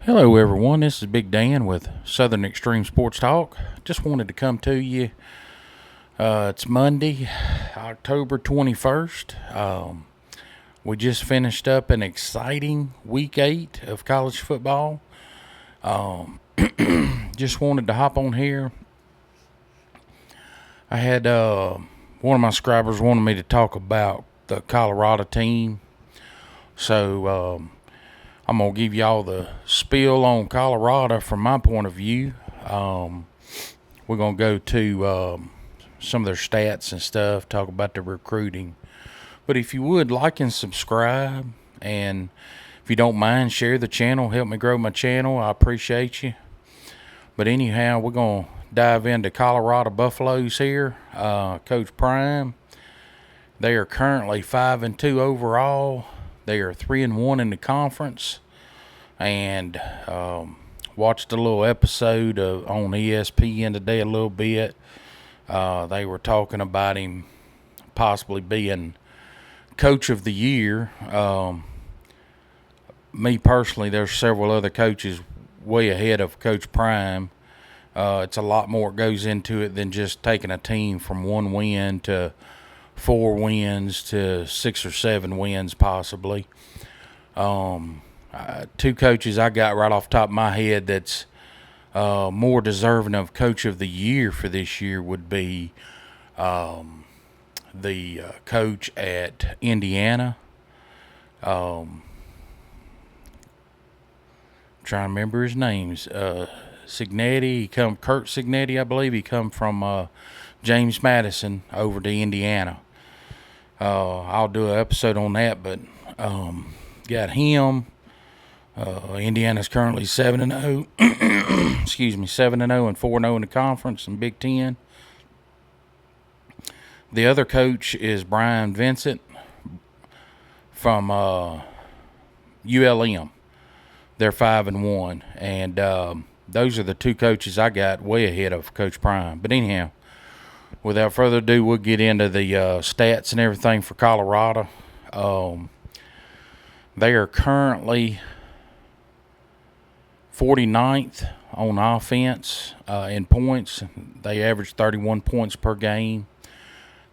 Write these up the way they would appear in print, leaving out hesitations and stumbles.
Hello, everyone. This is Big Dan with Southern Extreme Sports Talk. Just wanted to come to you. It's Monday, October 21st. We just finished up an exciting week 8 of college football. Just wanted to hop on here. I had one of my subscribers wanted me to talk about the Colorado team. So I'm going to give y'all the spiel on Colorado from my point of view. We're going to go to some of their stats and stuff, talk about their recruiting. But if you would, like and subscribe. And if you don't mind, share the channel. Help me grow my channel. I appreciate you. But anyhow, we're going to dive into Colorado Buffaloes here. Coach Prime. They are currently 5-2 overall. They are 3-1 in the conference, and watched a little episode on ESPN today a little bit. They were talking about him possibly being coach of the year. Me personally, there's several other coaches way ahead of Coach Prime. It's a lot more that goes into it than just taking a team from 1 win to 4 wins to 6 or 7 wins possibly. 2 coaches I got right off the top of my head that's more deserving of Coach of the Year for this year would be the coach at Indiana. Trying to remember his names. Cignetti, Kurt Cignetti, I believe. He come from James Madison over to Indiana. I'll do an episode on that, but got him. Indiana's currently 7-0. Excuse me, 7-0 and 4-0 in the conference in Big Ten. The other coach is Brian Vincent from ULM. They're 5-1, and those are the 2 coaches I got way ahead of Coach Prime. But anyhow, without further ado, we'll get into the stats and everything for Colorado. They are currently 49th on offense in points. They average 31 points per game.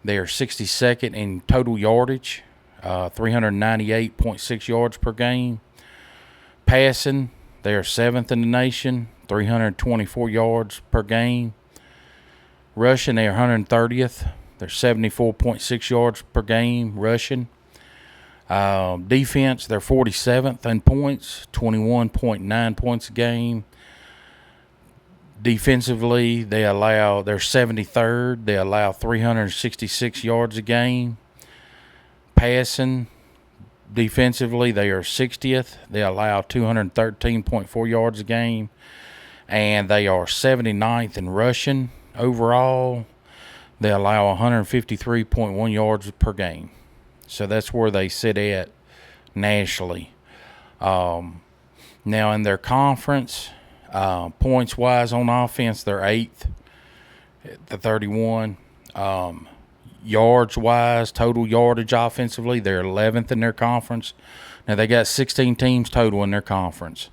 They are 62nd in total yardage, 398.6 yards per game. Passing, they are 7th in the nation, 324 yards per game. Rushing, they are 130th. They're 74.6 yards per game rushing. Defense, they're 47th in points, 21.9 points a game. Defensively, they're 73rd. They allow 366 yards a game. Passing, defensively, they are 60th. They allow 213.4 yards a game. And they are 79th in rushing. Overall, they allow 153.1 yards per game. So that's where they sit at nationally. Now in their conference, points-wise on offense, they're 8th at the 31. Yards-wise, total yardage offensively, they're 11th in their conference. Now they got 16 teams total in their conference.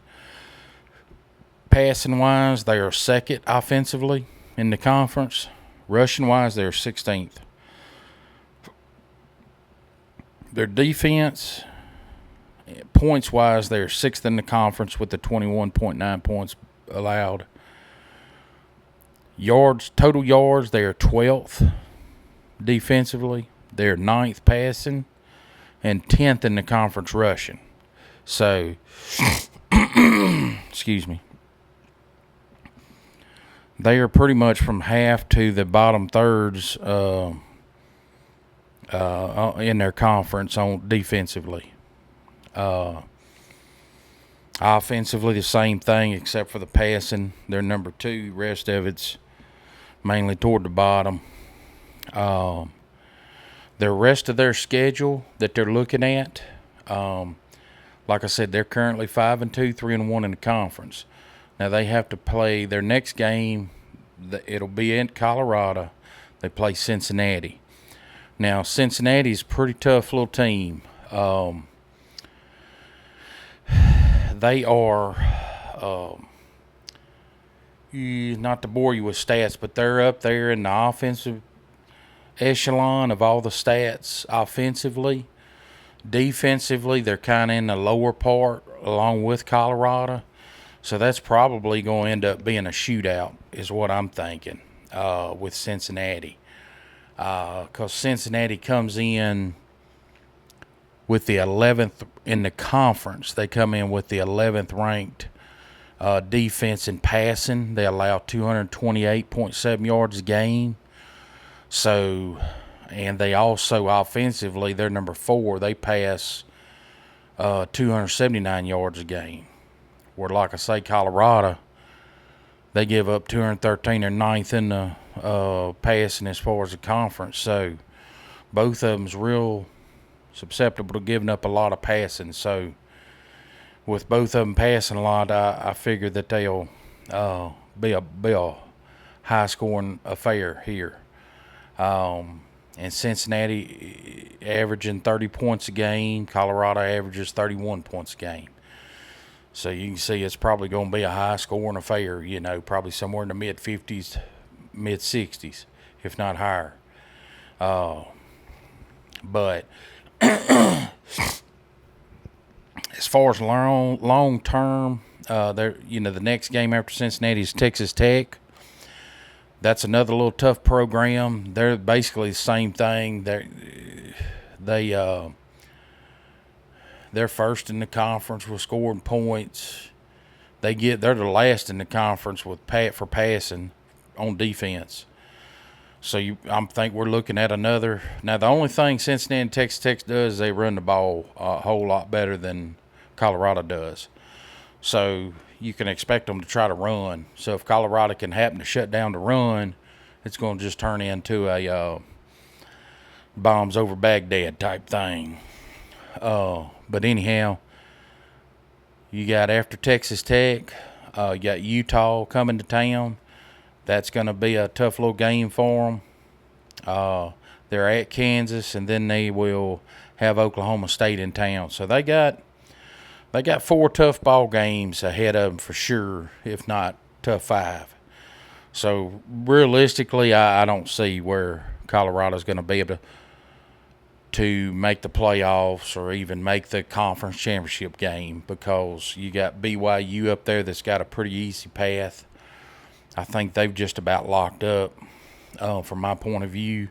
Passing-wise, they are 2nd offensively in the conference. Rushing-wise, they're 16th. Their defense, points-wise, they're 6th in the conference with the 21.9 points allowed. Yards, total yards, they are 12th defensively. They're 9th passing and 10th in the conference rushing. So, excuse me. They are pretty much from half to the bottom thirds in their conference on defensively. Offensively, the same thing except for the passing. They're number 2. Rest of it's mainly toward the bottom. The rest of their schedule that they're looking at, like I said, they're currently 5-2, 3-1 in the conference. Now they have to play their next game. It'll be in Colorado. They play Cincinnati. Now Cincinnati's a pretty tough little team. They are Not to bore you with stats, but they're up there in the offensive echelon of all the stats offensively. Defensively, they're kind of in the lower part along with Colorado. So that's probably going to end up being a shootout, is what I'm thinking, with Cincinnati. Because Cincinnati comes in with the 11th in the conference. They come in with the 11th ranked defense in passing. They allow 228.7 yards a game. So, and they also offensively, they're number 4. They pass 279 yards a game. Where, like I say, Colorado, they give up 213 or 9th in the passing as far as the conference. So, both of them's real susceptible to giving up a lot of passing. So, with both of them passing a lot, I figure that they'll be a high-scoring affair here. And Cincinnati averaging 30 points a game. Colorado averages 31 points a game. So you can see it's probably going to be a high-scoring affair, probably somewhere in the mid-50s, mid-60s, if not higher. But as far as long term, the next game after Cincinnati is Texas Tech. That's another little tough program. They're basically the same thing. They're first in the conference with scoring points. They're the last in the conference with for passing on defense. So I think we're looking at another. Now the only thing Cincinnati and Texas Tech does is they run the ball a whole lot better than Colorado does. So you can expect them to try to run. So if Colorado can happen to shut down the run, it's going to just turn into a bombs over Baghdad type thing. But anyhow, you got after Texas Tech, you got Utah coming to town. That's going to be a tough little game for them. They're at Kansas, and then they will have Oklahoma State in town. So they got 4 tough ball games ahead of them for sure, if not tough 5. So realistically, I don't see where Colorado's going to be able to make the playoffs or even make the conference championship game, because you got BYU up there that's got a pretty easy path. I think they've just about locked up from my point of view.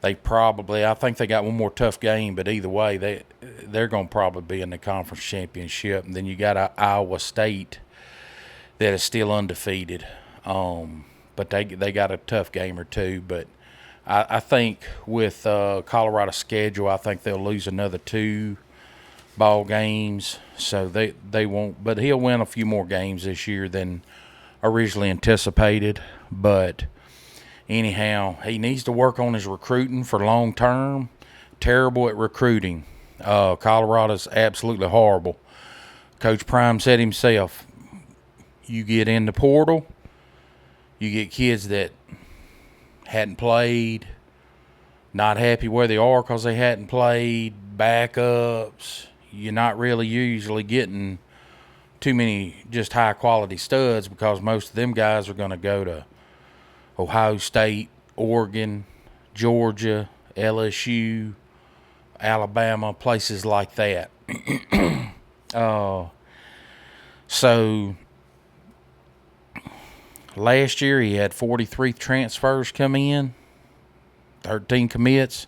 I think they got one more tough game, but either way, they're going to probably be in the conference championship. And then you got Iowa State that is still undefeated, but they got a tough game or two. But I think with Colorado's schedule, I think they'll lose another 2 ball games, so they won't. But he'll win a few more games this year than originally anticipated. But anyhow, he needs to work on his recruiting for long term. Terrible at recruiting. Colorado's absolutely horrible. Coach Prime said himself, you get in the portal, you get kids that hadn't played, not happy where they are because they hadn't played, backups. You're not really usually getting too many just high-quality studs, because most of them guys are going to go to Ohio State, Oregon, Georgia, LSU, Alabama, places like that. So last year he had 43 transfers come in, 13 commits.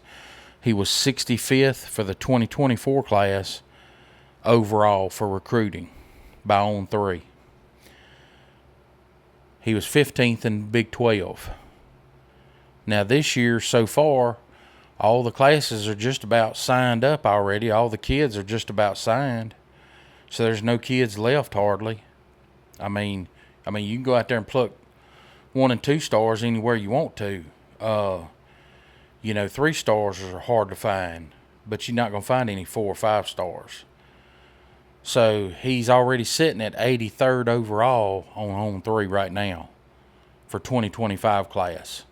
He was 65th for the 2024 class overall for recruiting by on 3. He was 15th in Big 12. Now this year so far, all the classes are just about signed up already. All the kids are just about signed. So there's no kids left hardly. I mean, you can go out there and pluck 1 and 2 stars anywhere you want to. 3 stars are hard to find, but you're not going to find any 4 or 5 stars. So he's already sitting at 83rd overall on 3 right now for 2025 class.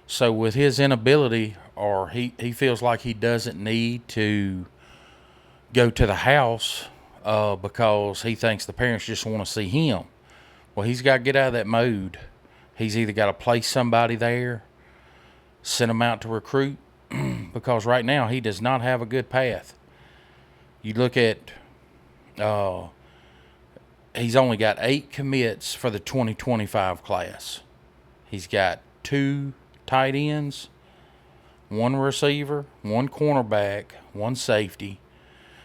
So with his inability, or he feels like he doesn't need to go to the house because he thinks the parents just want to see him. Well, he's got to get out of that mode. He's either got to place somebody there, send him out to recruit, because right now he does not have a good path. You look at, he's only got 8 commits for the 2025 class. He's got 2 tight ends, 1 receiver, 1 cornerback, 1 safety.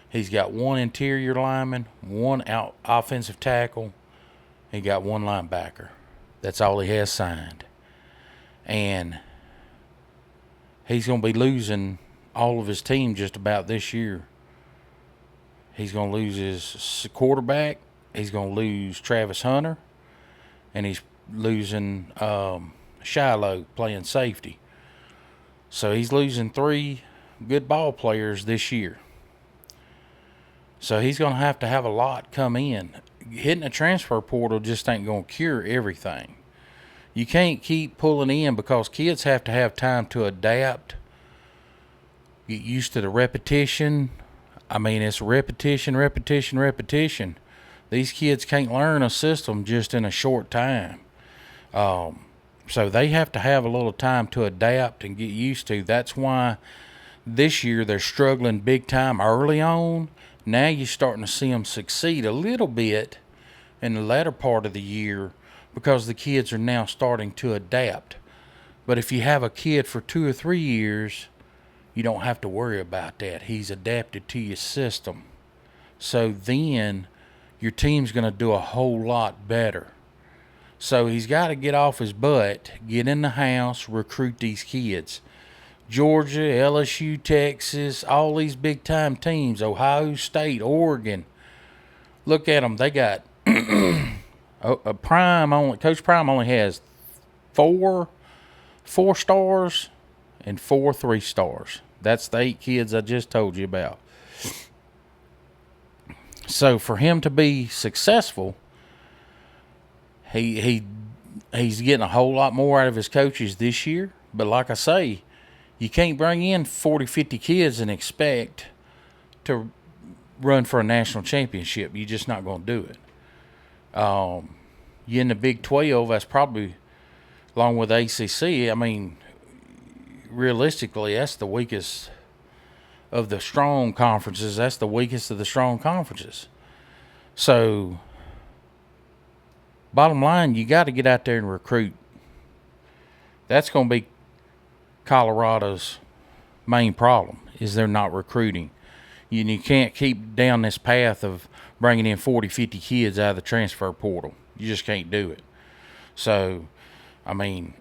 He's got 1 interior lineman, 1 offensive tackle. He got 1 linebacker. That's all he has signed. And he's going to be losing all of his team just about this year. He's going to lose his quarterback. He's going to lose Travis Hunter. And he's losing Shiloh playing safety. So he's losing 3 good ball players this year. So he's going to have a lot come in. Hitting a transfer portal just ain't going to cure everything. You can't keep pulling in because kids have to have time to adapt, get used to the repetition. I mean, it's repetition. These kids can't learn a system just in a short time. So they have to have a little time to adapt and get used to. That's why this year they're struggling big time early on. Now you're starting to see them succeed a little bit in the latter part of the year because the kids are now starting to adapt. But if you have a kid for 2 or 3 years, you don't have to worry about that. He's adapted to your system. So then your team's going to do a whole lot better. So he's got to get off his butt, get in the house, recruit these kids. Georgia, LSU, Texas, all these big-time teams, Ohio State, Oregon. Look at them. They got Prime only. Coach Prime only has 4 stars and 4 3 stars. That's the 8 kids I just told you about. So for him to be successful, he's getting a whole lot more out of his coaches this year. But like I say, you can't bring in 40, 50 kids and expect to run for a national championship. You're just not going to do it. You in the Big 12, that's probably, along with ACC, I mean, realistically, that's the weakest of the strong conferences. That's the weakest of the strong conferences. So, bottom line, you got to get out there and recruit. That's going to be Colorado's main problem, is they're not recruiting. You can't keep down this path of bringing in 40, 50 kids out of the transfer portal. You just can't do it. So, I mean,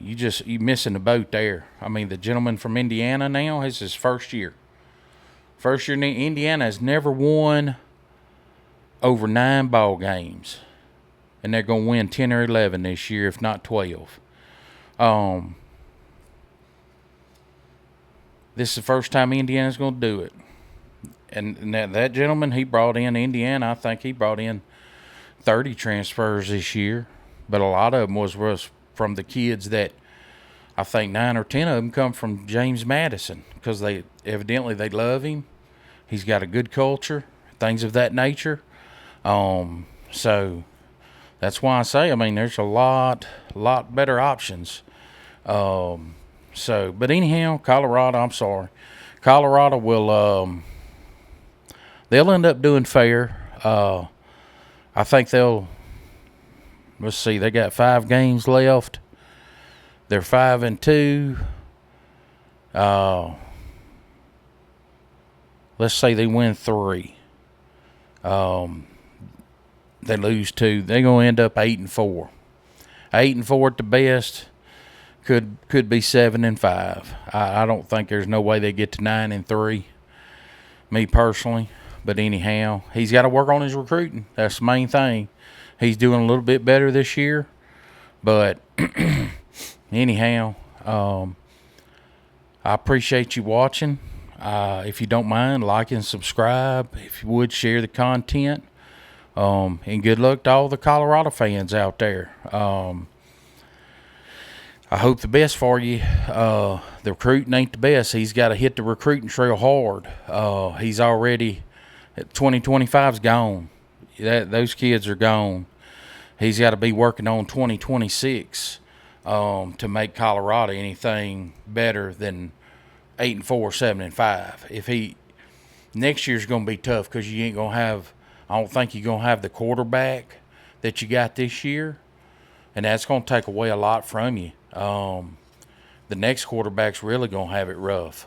you're missing the boat there. I mean, the gentleman from Indiana now, it's his first year. First year in Indiana has never won over 9 ball games. And they're going to win 10 or 11 this year, if not 12. This is the first time Indiana's going to do it. And that gentleman, he brought in Indiana, I think he brought in 30 transfers this year. But a lot of them was from the kids that I think 9 or 10 of them come from James Madison because they love him. He's got a good culture, things of that nature. So that's why I say, I mean, there's a lot better options. But anyhow, Colorado, I'm sorry. Colorado will, they'll end up doing fair. I think let's see, they got 5 games left. They're 5-2. Let's say they win 3. They lose 2. They're going to end up 8-4. 8-4 at the best. Could be 7-5. I don't think there's no way they get to 9-3. Me personally. But anyhow, he's got to work on his recruiting. That's the main thing. He's doing a little bit better this year. But anyhow, I appreciate you watching. If you don't mind, like and subscribe. If you would, share the content. And good luck to all the Colorado fans out there. I hope the best for you. The recruiting ain't the best. He's got to hit the recruiting trail hard. He's already 2025's gone. Those kids are gone. He's got to be working on 2026 to make Colorado anything better than 8-4, 7-5. If he next year's going to be tough because you ain't going to have. I don't think you're going to have the quarterback that you got this year, and that's going to take away a lot from you. The next quarterback's really going to have it rough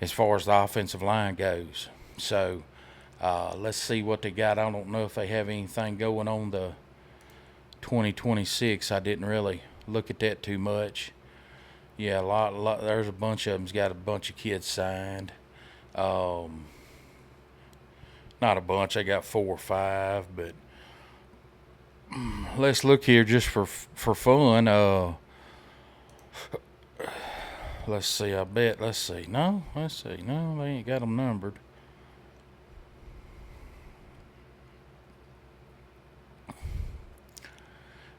as far as the offensive line goes. So let's see what they got. I don't know if they have anything going on the 2026. I didn't really look at that too much. Yeah, a lot. There's a bunch of them's got a bunch of kids signed. Not a bunch. I got 4 or 5, but let's look here just for fun. Let's see. I bet. Let's see. No, let's see. No, they ain't got them numbered.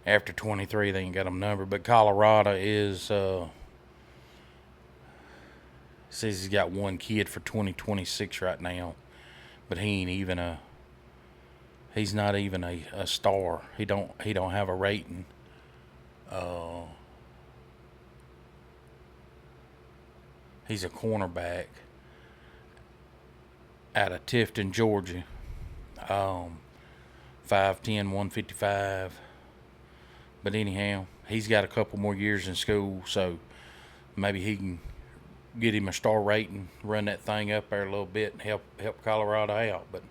After 23, they ain't got them numbered. But Colorado is says he's got one kid for 2026 right now, but he ain't even a. He's not even a star. He don't have a rating. He's a cornerback out of Tifton, Georgia. 5'10", 155. But anyhow, he's got a couple more years in school, so maybe he can get him a star rating, run that thing up there a little bit, and help Colorado out. But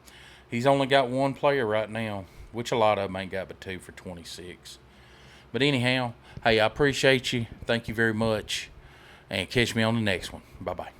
he's only got one player right now, which a lot of them ain't got but 2 for 26. But anyhow, hey, I appreciate you. Thank you very much. And catch me on the next one. Bye-bye.